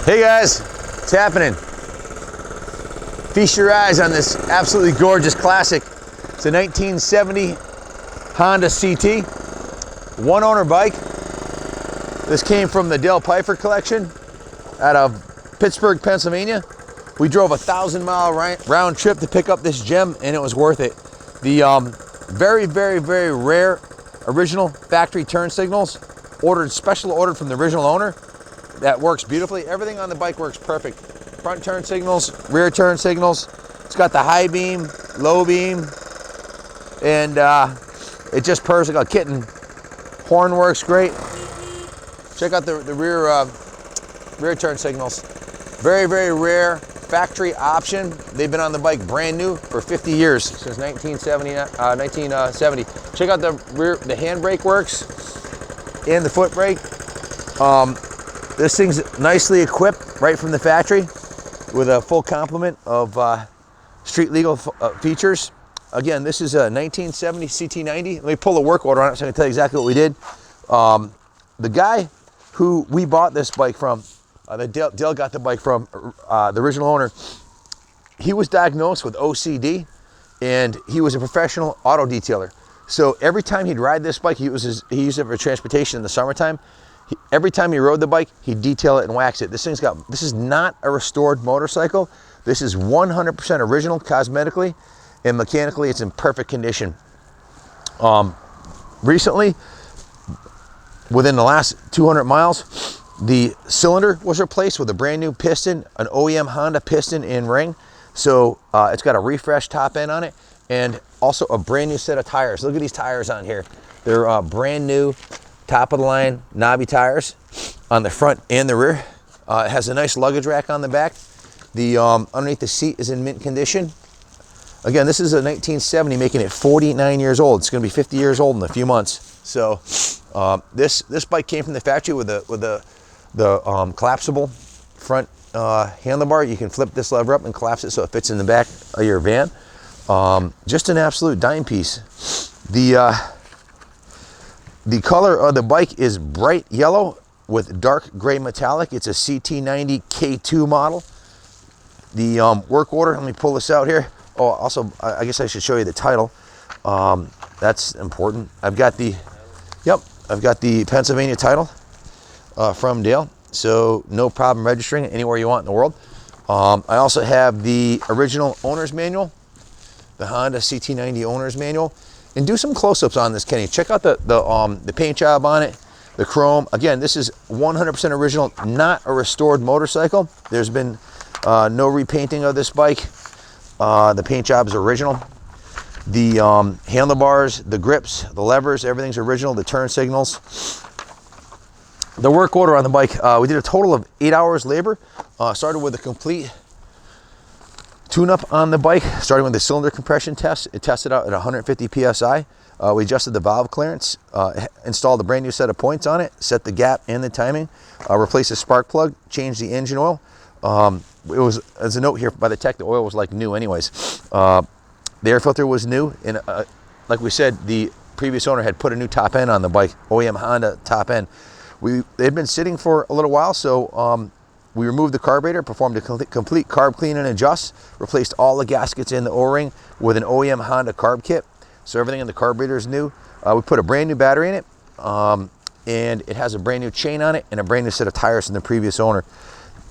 Hey guys, what's happening? Feast your eyes on this absolutely gorgeous classic. It's a 1970 Honda CT, one owner bike. This came from the Dale Piper collection out of Pittsburgh, Pennsylvania. We drove a 1,000-mile round trip to pick up this gem, and it was worth it. The very, very, very rare original factory turn signals, special ordered from the original owner. That works beautifully. Everything on the bike works perfect. Front turn signals, rear turn signals. It's got the high beam, low beam, and it just purrs like a kitten. Horn works great. Check out the rear turn signals. Very, very rare factory option. They've been on the bike brand new for 50 years, since 1970. Check out the handbrake works and the foot brake. This thing's nicely equipped right from the factory with a full complement of street legal features. Again, this is a 1970 CT90. Let me pull the work order on it so I can tell you exactly what we did. The guy who we bought this bike from, Dale got the bike from, the original owner, he was diagnosed with OCD, and he was a professional auto detailer. So every time he'd ride this bike, he used it for transportation in the summertime. Every time he rode the bike, he'd detail it and wax it. This is not a restored motorcycle. This is 100% original cosmetically, and mechanically it's in perfect condition. Recently, within the last 200 miles, the cylinder was replaced with a brand new piston, an OEM Honda piston and ring. So it's got a refreshed top end on it, and also a brand new set of tires. Look at these tires on here. They're brand new, top of the line knobby tires on the front and the rear. It has a nice luggage rack on the back. The underneath the seat is in mint condition. Again, this is a 1970, making it 49 years old. It's going to be 50 years old in a few months. So this bike came from the factory with the collapsible front handlebar. You can flip this lever up and collapse it so it fits in the back of your van. Just an absolute dime piece. The color of the bike is bright yellow with dark gray metallic. It's a CT90K2 model. The work order, let me pull this out here. Oh, also, I guess I should show you the title. That's important. I've got the Pennsylvania title from Dale, so no problem registering it anywhere you want in the world. I also have the original owner's manual, the Honda CT90 owner's manual. And do some close-ups on this, Kenny. Check out the paint job on it, the chrome. Again, this is 100% original, not a restored motorcycle. There's been no repainting of this bike. The paint job is original. The handlebars, the grips, the levers, everything's original. The turn signals. The work order on the bike, we did a total of 8 hours labor. Started with a complete tune-up on the bike, starting with the cylinder compression test. It tested out at 150 PSI. We adjusted the valve clearance, installed a brand new set of points on it, set the gap and the timing, replaced the spark plug, changed the engine oil. It was, as a note here by the tech, the oil was like new anyways. The air filter was new, and like we said, the previous owner had put a new top end on the bike, OEM Honda top end. They'd been sitting for a little while, so we removed the carburetor, performed a complete carb clean and adjust, replaced all the gaskets in the O-ring with an OEM Honda carb kit. So everything in the carburetor is new. We put a brand new battery in it, and it has a brand new chain on it and a brand new set of tires from the previous owner.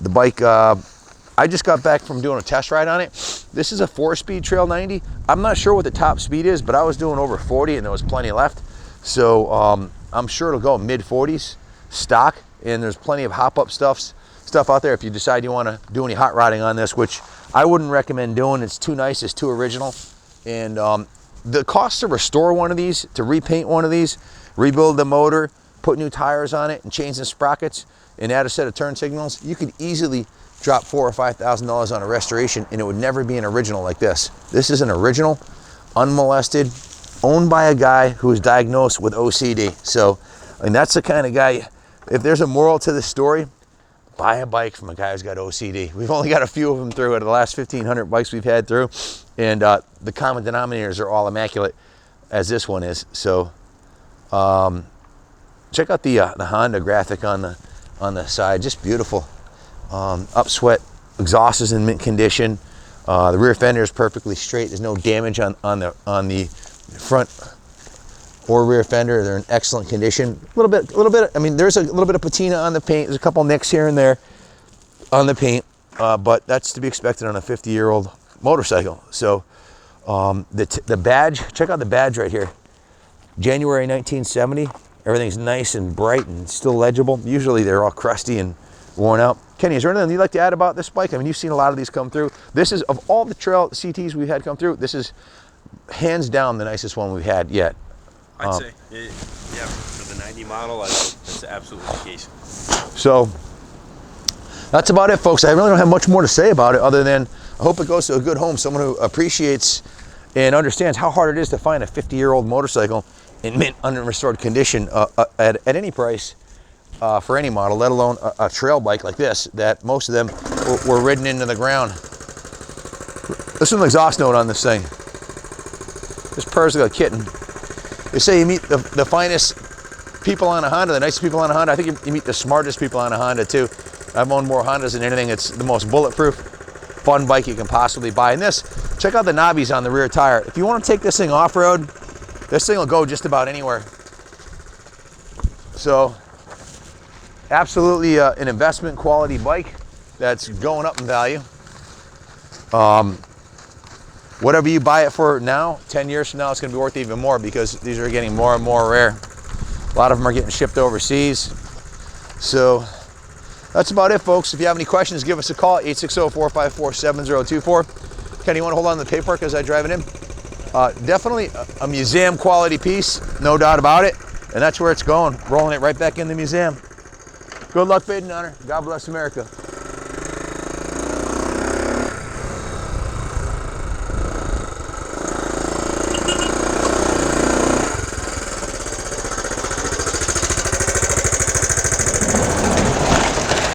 The bike, I just got back from doing a test ride on it. This is a 4-speed Trail 90. I'm not sure what the top speed is, but I was doing over 40 and there was plenty left. So I'm sure it'll go mid-40s stock, and there's plenty of hop-up stuff out there if you decide you want to do any hot rodding on this, which I wouldn't recommend doing. It's too nice, it's too original. And the cost to restore one of these, to repaint one of these, rebuild the motor, put new tires on it, and change the sprockets, and add a set of turn signals, you could easily drop $4,000 or $5,000 on a restoration, and it would never be an original like this. This is an original, unmolested, owned by a guy who was diagnosed with OCD. So, and that's the kind of guy, if there's a moral to this story, buy a bike from a guy who's got OCD. We've only got a few of them through out of the last 1,500 bikes we've had through, and the common denominators are all immaculate, as this one is. So check out the Honda graphic on the side, just beautiful. Upswept exhaust is in mint condition. The rear fender is perfectly straight. There's no damage on the front or rear fender. They're in excellent condition. A little bit. I mean, there's a little bit of patina on the paint. There's a couple nicks here and there on the paint, but that's to be expected on a 50-year-old motorcycle. So the badge, check out the badge right here. January 1970. Everything's nice and bright and still legible. Usually they're all crusty and worn out. Kenny, is there anything you'd like to add about this bike? I mean, you've seen a lot of these come through. This is, of all the trail CTs we've had come through, this is hands down the nicest one we've had yet. I'd say, yeah, for the 90 model, that's absolutely the case. So that's about it, folks. I really don't have much more to say about it other than I hope it goes to a good home, someone who appreciates and understands how hard it is to find a 50-year-old motorcycle in mint, unrestored condition at any price. For any model, let alone a trail bike like this, that most of them were ridden into the ground. Listen to the exhaust note on this thing. This purrs like a kitten. They say you meet the finest people on a Honda, the nicest people on a Honda. I think you meet the smartest people on a Honda too. I've owned more Hondas than anything. It's the most bulletproof, fun bike you can possibly buy. And this, check out the knobbies on the rear tire. If you want to take this thing off-road, this thing will go just about anywhere. So, absolutely an investment quality bike that's going up in value. Whatever you buy it for now, 10 years from now, it's going to be worth even more because these are getting more and more rare. A lot of them are getting shipped overseas. So that's about it, folks. If you have any questions, give us a call, 860-454-7024. Kenny, you want to hold on to the paperwork as I drive it in? Definitely a museum quality piece, no doubt about it. And that's where it's going, rolling it right back in the museum. Good luck, Baden Hunter. God bless America.